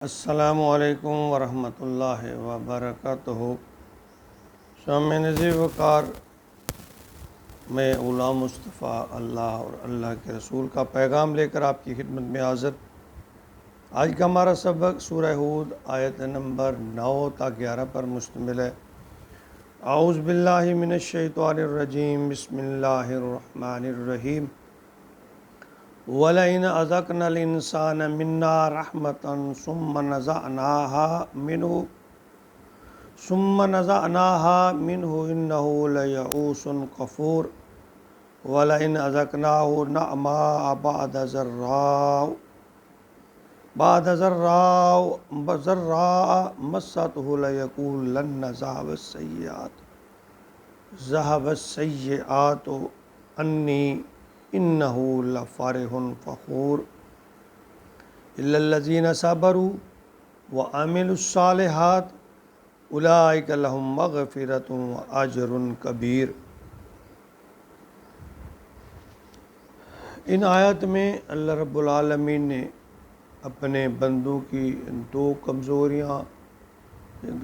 السلام علیکم ورحمۃ اللہ وبرکاتہ۔ شام نظیر وقار میں غلام مصطفیٰ اللہ اور اللہ کے رسول کا پیغام لے کر آپ کی خدمت میں حاضر۔ آج کا ہمارا سبق سورہ ہود آیت نمبر 9 تا 11 پر مشتمل ہے۔ اعوذ باللہ من الشیطان الرجیم، بسم اللہ الرحمن الرحیم۔ وَلَئِنْ أَذَقْنَا الْإِنسَانَ مِنَّا رَحْمَةً ثُمَّ نَزَعْنَاهَا مِنْهُ إِنَّهُ لَيَئُوسٌ كَفُورٌ وَلَئِنْ أَذَقْنَاهُ نَعْمَاءَ بَعْدَ ضَرَّاءَ مَسَّتْهُ لَيَقُولَنَّ ذَهَبَ السَّيِّئَاتُ عَنِّي انہو لفرح فخور الا الذین صبروا وعملوا الصالحات اولئک لهم مغفرۃ واجر کبیر۔ ان آیات میں اللہ رب العالمین نے اپنے بندوں کی دو کمزوریاں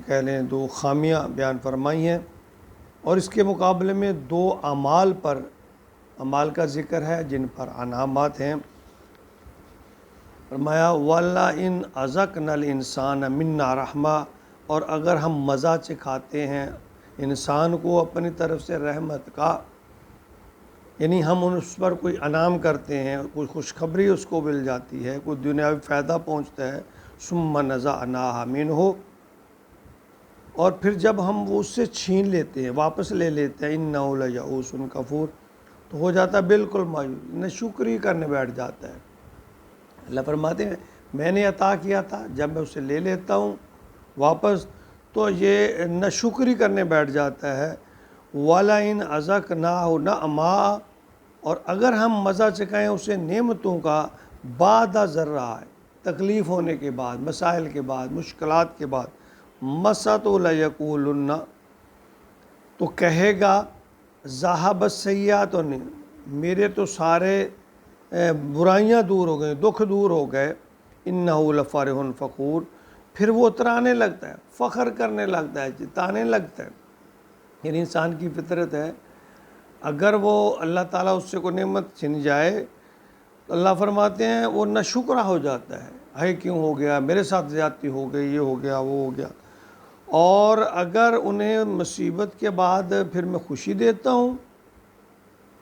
کہہ لیں، دو خامیاں بیان فرمائی ہیں، اور اس کے مقابلے میں دو اعمال کا ذکر ہے جن پر انعامات ہیں۔ فرمایا وَلَئِنْ أَذَقْنَا الْإِنسَانَ مِنَّا رَحْمَةً، اور اگر ہم مزہ چکھاتے ہیں انسان کو اپنی طرف سے رحمت کا، یعنی ہم اس پر کوئی انعام کرتے ہیں، کوئی خوشخبری اس کو مل جاتی ہے، کوئی دنیاوی فائدہ پہنچتا ہے، ثُمَّ نَزَعْنَاهَا مِنْهُ، اور پھر جب ہم وہ اس سے چھین لیتے ہیں، واپس لے لیتے ہیں، إِنَّهُ لَيَئُوسٌ كَفُورٌ، تو ہو جاتا ہے بالکل مایوس، ناشکری کرنے بیٹھ جاتا ہے۔ اللہ فرماتے ہیں میں نے عطا کیا تھا، جب میں اسے لے لیتا ہوں واپس تو یہ ناشکری کرنے بیٹھ جاتا ہے۔ وَلَئِنْ أَذَقْنَاهُ نَعْمَاءَ، اور اگر ہم مزہ چکھائیں اسے نعمتوں کا، بعد ضراء، تکلیف ہونے کے بعد، مسائل کے بعد، مشکلات کے بعد، مَسَّتْهُ لَيَقُولُنَّ، تو کہے گا ذَهَبَ السَّيِّئَاتُ عَنِّی، میرے تو سارے برائیاں دور ہو گئے، دکھ دور ہو گئے، انہو لفرح فخور، پھر وہ اترانے لگتا ہے، فخر کرنے لگتا ہے، جتانے لگتا ہے۔ یعنی انسان کی فطرت ہے، اگر وہ اللہ تعالیٰ اس سے کوئی نعمت چھن جائے تو اللہ فرماتے ہیں وہ ناشکرا ہو جاتا ہے، ہے کیوں ہو گیا، میرے ساتھ زیادتی ہو گئی، یہ ہو گیا، وہ ہو گیا۔ اور اگر انہیں مصیبت کے بعد پھر میں خوشی دیتا ہوں،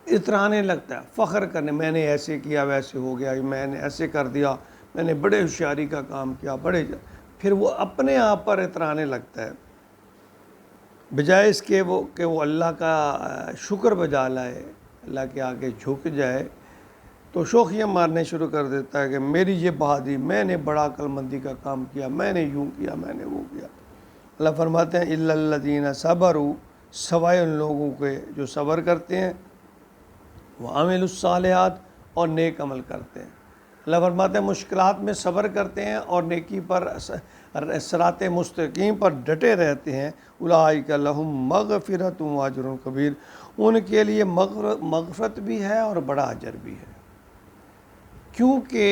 اترانے لگتا ہے، فخر کرنے، میں نے ایسے کیا، ویسے ہو گیا، میں نے ایسے کر دیا، میں نے بڑے ہوشیاری کا کام کیا، پھر وہ اپنے آپ پر اترانے لگتا ہے، بجائے اس کے کہ وہ اللہ کا شکر بجا لائے، اللہ کے آگے جھک جائے، تو شوخیاں مارنے شروع کر دیتا ہے کہ میری یہ بہادری، میں نے بڑا عقل مندی کا کام کیا، میں نے یوں کیا، میں نے وہ کیا۔ اللہ فرماتے ہیں الا الذین صبروا، سوائے ان لوگوں کے جو صبر کرتے ہیں، وعملوا الصالحات، اور نیک عمل کرتے ہیں۔ اللہ فرماتے ہیں مشکلات میں صبر کرتے ہیں اور نیکی پر، صراط مستقیم پر ڈٹے رہتے ہیں، اولئک لہم مغفرۃ واجر کبیر، ان کے لیے مغفرت بھی ہے اور بڑا اجر بھی ہے۔ کیونکہ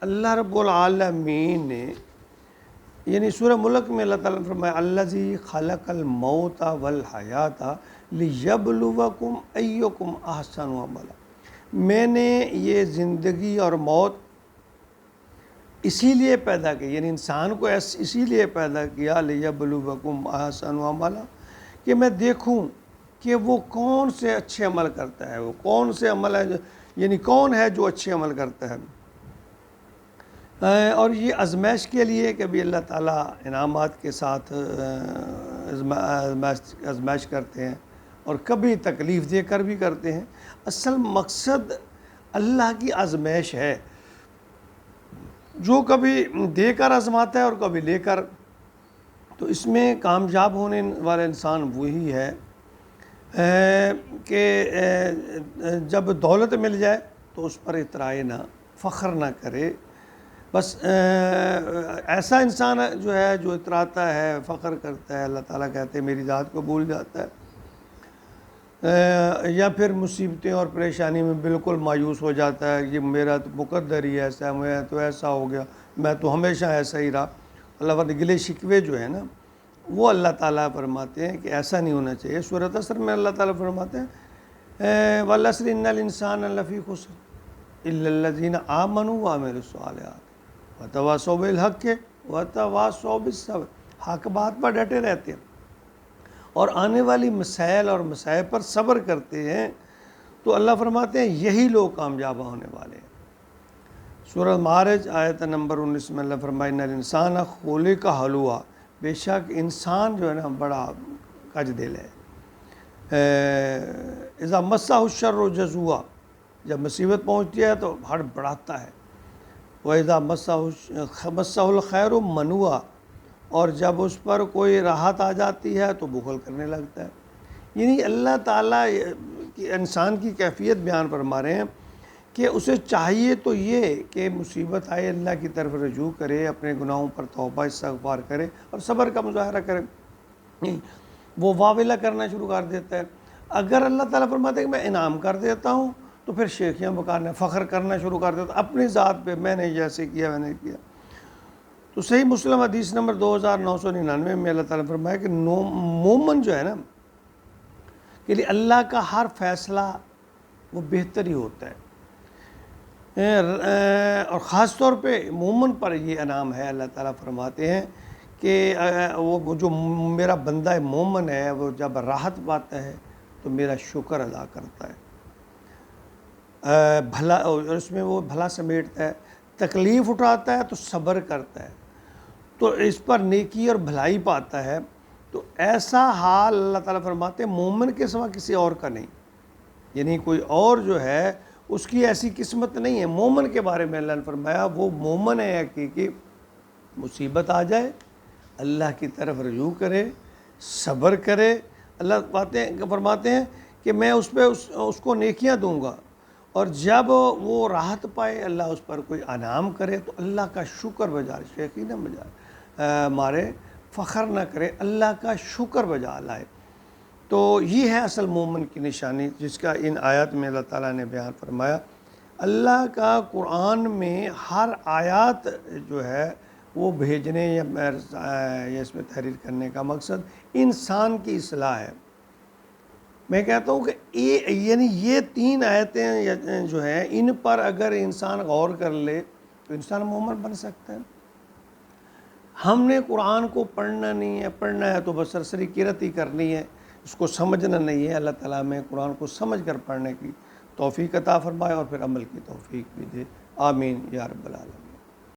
اللہ رب العالمین نے، یعنی سورہ ملک میں اللہ تعالیٰ نے فرمایا الذی خلق الموت والحیات لیبلوکم ایکم احسن عملا، میں نے یہ زندگی اور موت اسی لیے پیدا کی، یعنی انسان کو اسی لیے پیدا کیا، لیبلوکم احسن عملا، کہ میں دیکھوں کہ وہ کون سے اچھے عمل کرتا ہے، وہ کون سے عمل ہے، یعنی کون ہے جو اچھے عمل کرتا ہے۔ اور یہ آزمائش کے لیے کہ بھی اللہ تعالیٰ انعامات کے ساتھ آزمائش کرتے ہیں، اور کبھی تکلیف دے کر بھی کرتے ہیں۔ اصل مقصد اللہ کی آزمائش ہے، جو کبھی دے کر آزماتا ہے اور کبھی لے کر، تو اس میں کامیاب ہونے والا انسان وہی ہے کہ جب دولت مل جائے تو اس پر اترائے نہ، فخر نہ کرے، بس ایسا انسان جو ہے جو اتراتا ہے، فخر کرتا ہے، اللہ تعالیٰ کہتے ہیں میری ذات کو بھول جاتا ہے، یا پھر مصیبتیں اور پریشانی میں بالکل مایوس ہو جاتا ہے، یہ میرا تو مقدر ہی ایسا ہے، میں تو ایسا ہو گیا، میں تو ہمیشہ ایسا ہی رہا. اللہ پر گلے شکوے جو ہے نا وہ اللہ تعالیٰ فرماتے ہیں کہ ایسا نہیں ہونا چاہیے. سورۃ عصر میں اللہ تعالیٰ فرماتے ہیں والعصر ان الانسان لفی خسر الا الذین آمنوا وعملوا الصالحات وتواصوا بالحق وتواصوا بالصبر. حق بات پر ڈٹے رہتے ہیں اور آنے والی مسائل اور مصائب پر صبر کرتے ہیں تو اللہ فرماتے ہیں یہی لوگ کامیاب ہونے والے ہیں. سورہ معارج آیت نمبر 19 میں اللہ فرمائے ان الانسان خلق ہلوعا. بے شک انسان جو ہے نا بڑا کج دل ہے. اذا مسہ الشر جزوعا. جب مصیبت پہنچتی ہے تو ہڑ بڑھاتا ہے. وَإِذَا مَسَّهُ الْخَيْرُ مَنُوعًا. اور جب اس پر کوئی راحت آ جاتی ہے تو بخل کرنے لگتا ہے. یعنی اللہ تعالیٰ انسان کی کیفیت بیان فرما رہے ہیں کہ اسے چاہیے تو یہ کہ مصیبت آئے اللہ کی طرف رجوع کرے, اپنے گناہوں پر توبہ استغفار کرے اور صبر کا مظاہرہ کرے. وہ واویلا کرنا شروع کر دیتا ہے. اگر اللہ تعالیٰ فرماتے ہیں کہ میں انعام کر دیتا ہوں تو پھر شیخیاں بکارنا, فخر کرنا شروع کر دیتا اپنی ذات پہ, میں نے جیسے کیا میں نے کیا. تو صحیح مسلم حدیث نمبر 2999 میں اللہ تعالیٰ نے فرمایا کہ مومن جو ہے نا کہ لیے اللہ کا ہر فیصلہ وہ بہتر ہی ہوتا ہے. اور خاص طور پہ مومن پر یہ انعام ہے. اللہ تعالیٰ فرماتے ہیں کہ وہ جو میرا بندہ مومن ہے وہ جب راحت پاتا ہے تو میرا شکر ادا کرتا ہے, بھلا اس میں وہ بھلا سمیٹتا ہے. تکلیف اٹھاتا ہے تو صبر کرتا ہے تو اس پر نیکی اور بھلائی پاتا ہے. تو ایسا حال اللہ تعالیٰ فرماتے ہیں مومن کے سوا کسی اور کا نہیں. یعنی کوئی اور جو ہے اس کی ایسی قسمت نہیں ہے. مومن کے بارے میں اللہ نے فرمایا وہ مومن ہے حقیقی. مصیبت آ جائے اللہ کی طرف رجوع کرے, صبر کرے. اللہ فرماتے ہیں کہ میں اس پہ اس کو نیکیاں دوں گا, اور جب وہ راحت پائے اللہ اس پر کوئی انعام کرے تو اللہ کا شکر بجائے, شیخی نہ بجائے مارے, فخر نہ کرے, اللہ کا شکر بجا لائے. تو یہ ہے اصل مومن کی نشانی جس کا ان آیات میں اللہ تعالیٰ نے بیان فرمایا. اللہ کا قرآن میں ہر آیات جو ہے وہ بھیجنے یا اس میں تحریر کرنے کا مقصد انسان کی اصلاح ہے. میں کہتا ہوں کہ یعنی یہ 3 آیتیں جو ہیں ان پر اگر انسان غور کر لے تو انسان مومن بن سکتا ہے. ہم نے قرآن کو پڑھنا نہیں ہے, پڑھنا ہے تو بس سرسری قرأت ہی کرنی ہے, اس کو سمجھنا نہیں ہے. اللہ تعالیٰ میں قرآن کو سمجھ کر پڑھنے کی توفیق عطا فرمائے اور پھر عمل کی توفیق بھی دے. آمین یا رب العالمین.